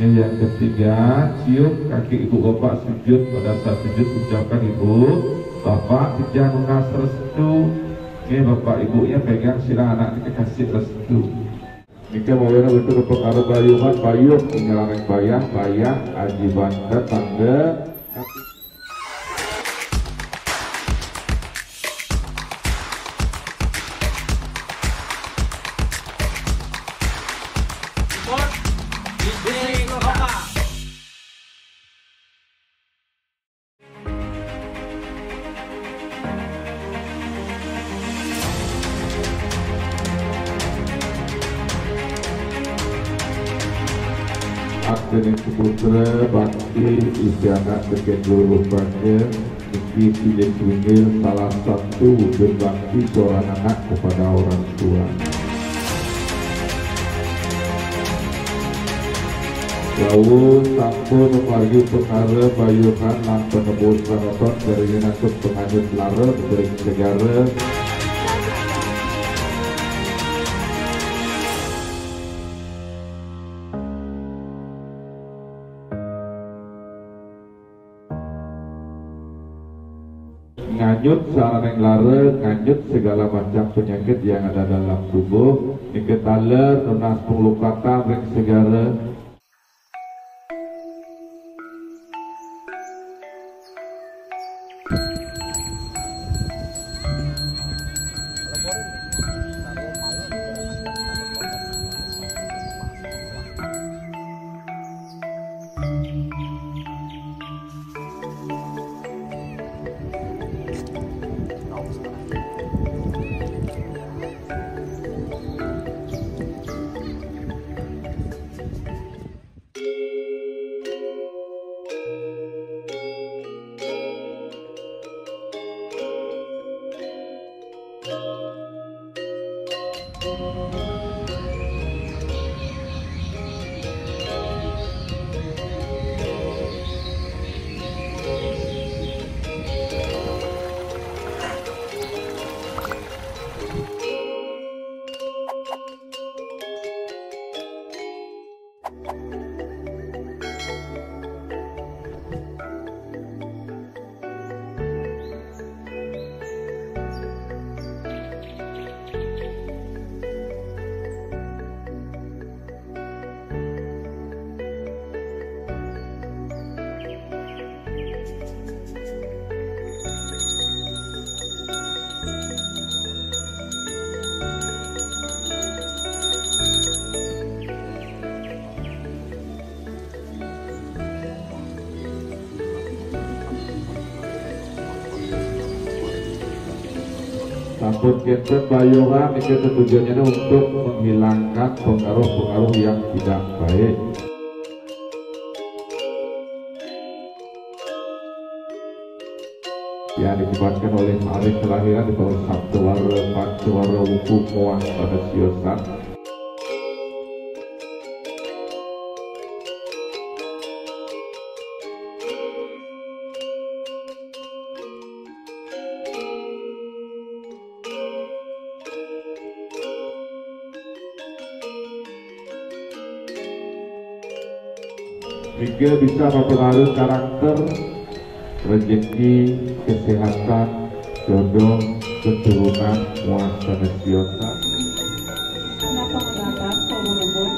Yang ketiga, cium kaki ibu bapak sujud. Pada saat sujud ucapkan ibu bapak tidak lunas restu. Ini bapak ibunya pegang sila anaknya kasih restu. Mika mawena betul perkara bayuman bayuk ingalareng bayah aji banta tangga. Aksening Putra Bakti Isyana Deket Luluh Bangga Iki Sidik Wingil salah satu berbakti seorang anak kepada orang tua. Lalu sampun memargi perkara bayuhan lan penebus kanoton dari nasib penganyut lara bering segara. Nganyut sarang lara, nganyut segala macam penyakit yang ada dalam tubuh. Niketaler, nunas penglukatan, ring segara. Sampun kenten bayuhan itu tujuannya untuk menghilangkan pengaruh-pengaruh yang tidak baik. Yang dikibatkan oleh hari kelahiran di tahun Sabtuwara Wuku Moang pada Siosan. Hingga bisa mempengaruhi karakter, rezeki, kesehatan, jodoh, keturunan, muasa siosan. Kenapa mendatang penghubung?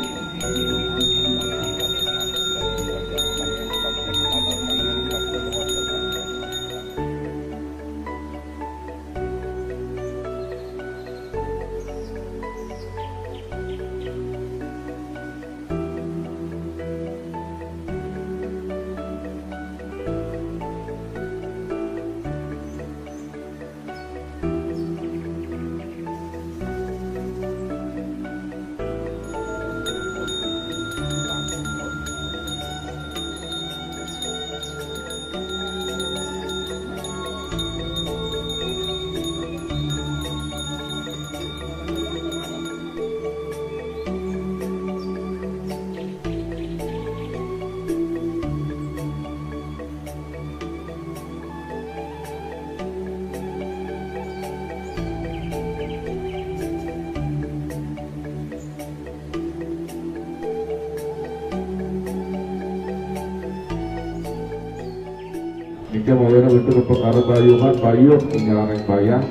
Nika mau bentuk pengaruh bayung nyarang bayah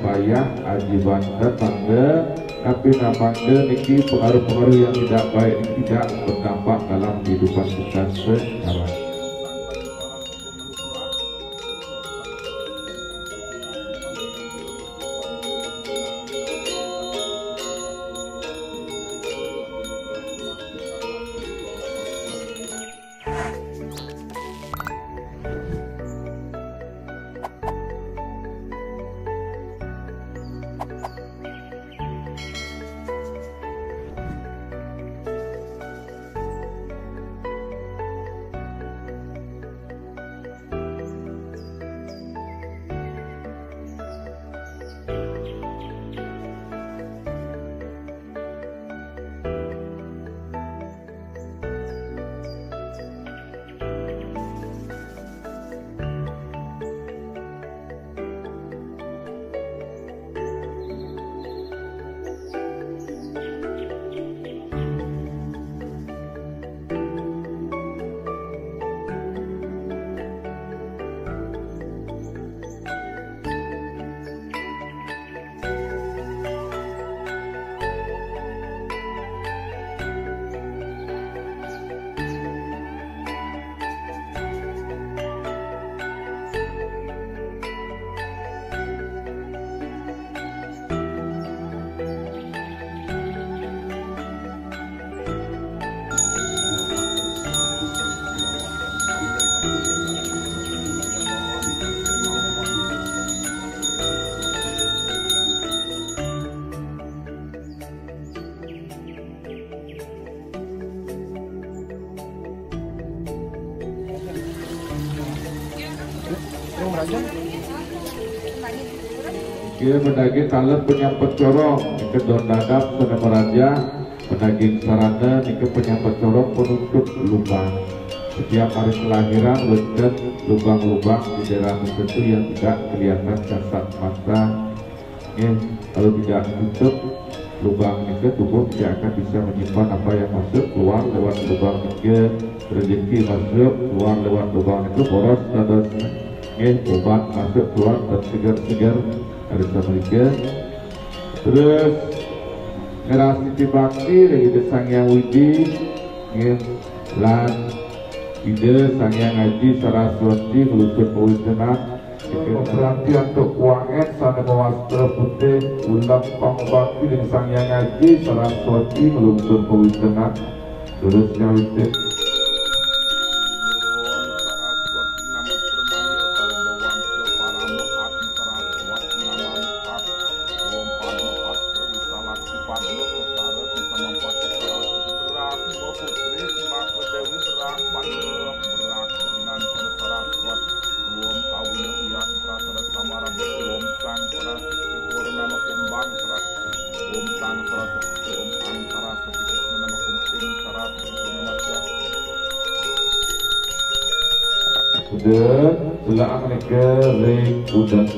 aji bantet tanda tapi napanda niki pengaruh-pengaruh yang tidak baik ini tidak berdampak dalam kehidupan kita sekarang. Kira mendaging talet penyambut corong ke don dadap pada meraja mendaging sarana ke penyambut corong penutup lubang setiap hari kelahiran wujud lubang-lubang di daerah tertentu yang tidak kelihatan kasat mata kalau tidak tutup lubang ke tubuh tidak akan bisa menyimpan apa yang masuk keluar lewat lubang ke rezeki masuk keluar lewat lubang itu boros dan obat masuk keluar dan segar-segar harus mereka terus ngerasiti bakti dari Sang Yang Widi lan ide Sang Yang Haji Saraswati melucut pewisenat perhatian keuangan sana mewastra putih ulang pangobati dengan Sang Yang Haji Saraswati melucut pewisenat terus nyawiti Selaang neke ring udang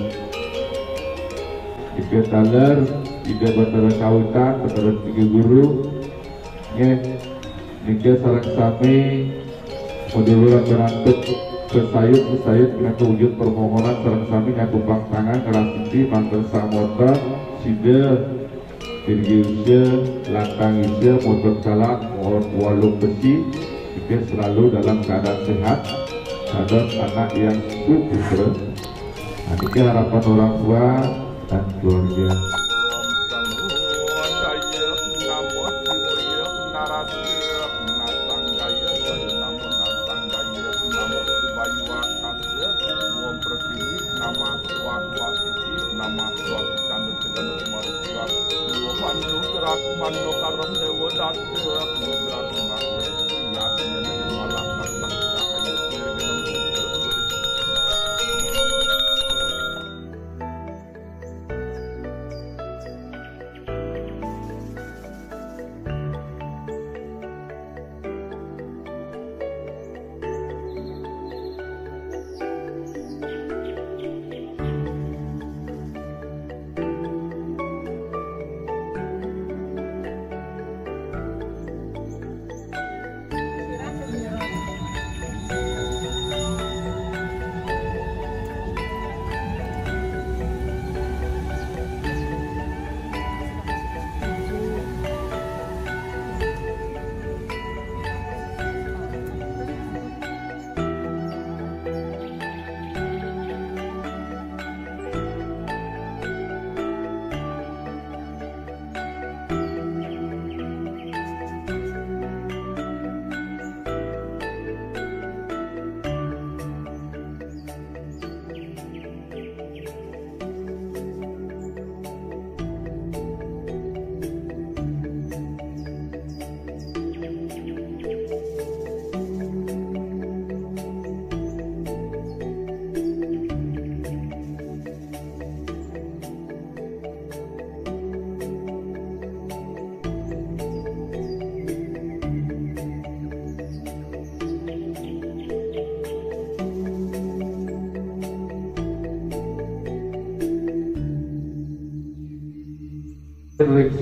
tiga taler tiga batara kawitan batara tiga guru neke sarang sami moduluran berantuk kesayut dengan wujud permohonan sarang sami nyakupang tangan ngerasiti mantel samota sida tinggi usia lantang usia motor salat mohon walung besi jika selalu dalam keadaan sehat ada anak yang putra, ini harapan orang tua dan keluarga.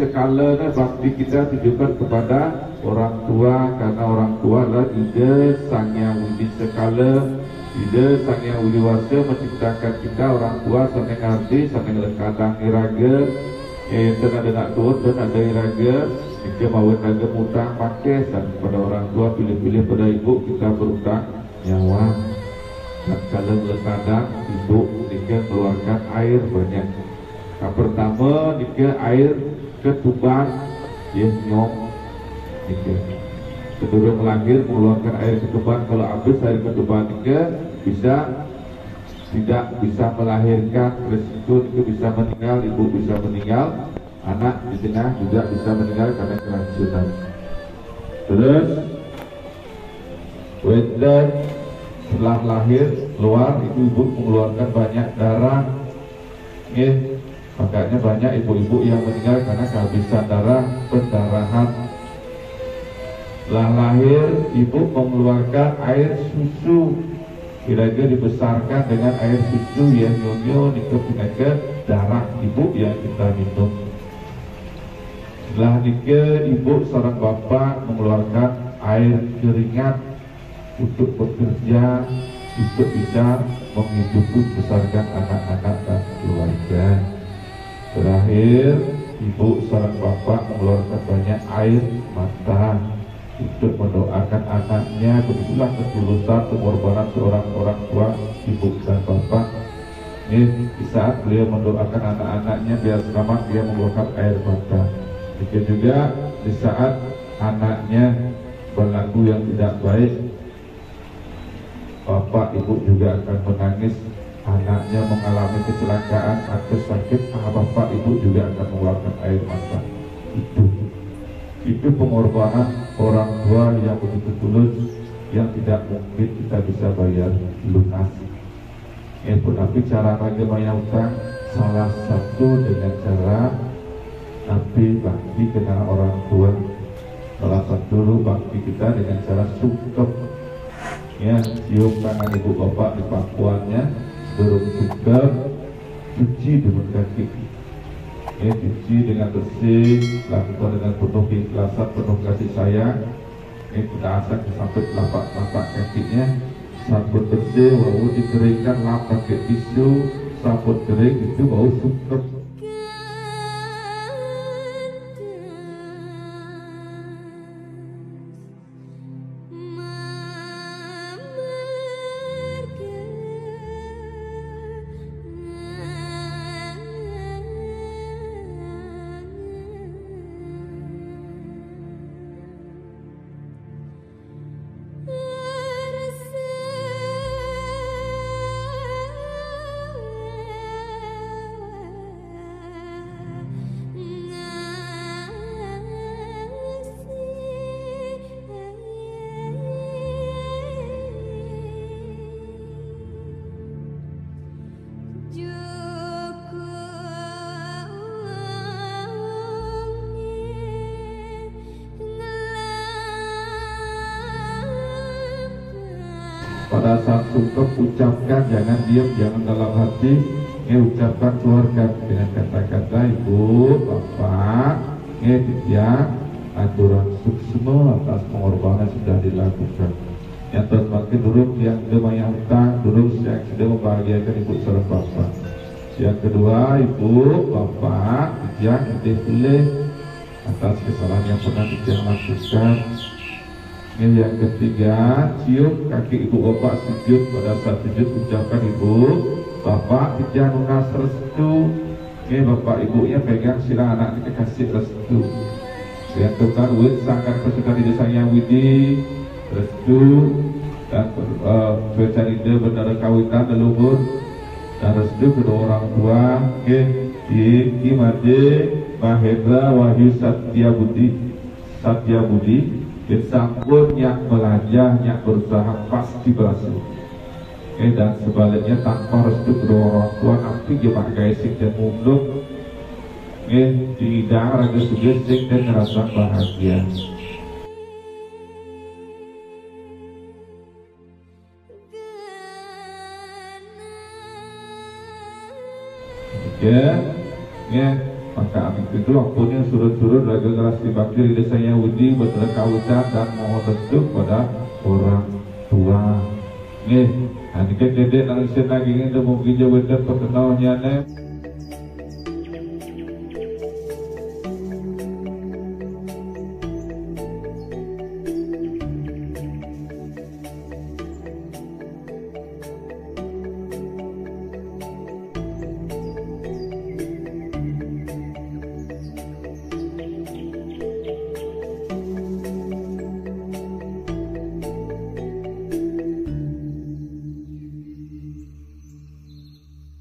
sekala bakti kita tujukan kepada orang tua, karena orang tua adalah ide sang yang widi sekala, ide sang yang widi wasa menciptakan kita. Orang tua sangat ngerti, sangat lekadang iraga, yang ada nak turun dan ada iraga, jika mahu raga mutang pakai dan kepada orang tua, pilih-pilih pada ibu kita berutang nyawa. Dan kalau lekadang ibu jika keluarkan air banyak. Yang pertama jika air ketuban ya nyok jika sebelum melahir mengeluarkan air ketuban. Kalau habis air ketuban jika bisa tidak bisa melahirkan, resiko itu bisa meninggal, ibu bisa meninggal, anak di tengah juga bisa meninggal karena keracunan. Terus wedan setelah lahir keluar itu ibu mengeluarkan banyak darah. Makanya banyak ibu-ibu yang meninggal karena kehabisan darah, pendarahan. Setelah lahir ibu mengeluarkan air susu, kira-kira dibesarkan dengan air susu yang nyonyo nikah darah ibu yang kita minum. Setelah nikah ibu seorang bapak mengeluarkan air keringat untuk bekerja, untuk bisa menghidupi besarkan anak-anak dan keluarga. Terakhir ibu seorang bapak mengeluarkan banyak air mata untuk mendoakan anaknya. Begitulah ketulusan pengorbanan seorang orang tua ibu dan bapak. Di saat beliau mendoakan anak-anaknya biar selamat, dia mengeluarkan air mata. Demikian juga di saat anaknya berlaku yang tidak baik, bapak ibu juga akan menangis. Anaknya mengalami kecelakaan atau sakit, bapak ibu juga akan mengeluarkan air mata. Itu pengorbanan orang tua yang begitu tulus, yang tidak mungkin kita bisa bayar lunas. Tapi cara bagaimana utang salah satu dengan cara tapi bakti kepada orang tua. Salah satu bakti kita dengan cara sungkep, cium tangan ibu bapak di pangkuannya, dorong sungkep, cuci dengan kaki. Cuci dengan bersih, lakukan dengan penuh keikhlasan, penuh kasih sayang. Kita asap sampai telapak kakinya, sabun bersih, lalu dikeringkan, lap pakai tisu, sabun kering itu bau sungkep. Pada saat sungkep ucapkan, jangan diam, jangan dalam hati. Ucapkan, keluarkan dengan kata-kata ibu, bapak, tidak aturan suksma atas pengorbanan sudah dilakukan. Yang termakin duduk yang demaya utang, duduk yang sudah membahagiakan ibu serta bapak. Yang kedua ibu, bapak, yang boleh atas kesalahan yang pernah tidak lakukan. Yang ketiga, cium kaki ibu bapak sujud. Pada saat sujud ucapkan ibu bapak tidak lunas restu. Bapak ibunya pegang sila anaknya kasih restu. Yang keempat, wid sangkan persukan ide sang yang widi restu dan bercanida benar kawitan leluhur dan restu kedua orang tua. Kimade Mahendra Wahyu Satya Budi sampun yang belajar, yang berusaha pasti berhasil. Dan sebaliknya tanpa restu kedua orang tua nanti dia pakai sing dan mundur. Tidak raga sugesing dan merasa bahagia. Maka itu ampunnya surut-surut laga keras dibakir di desa Yahudi betul kawucan dan mohon restu pada orang tua. Nih, nanti kedek nang isen lagi ini mungkin jawab perkenalnya nih.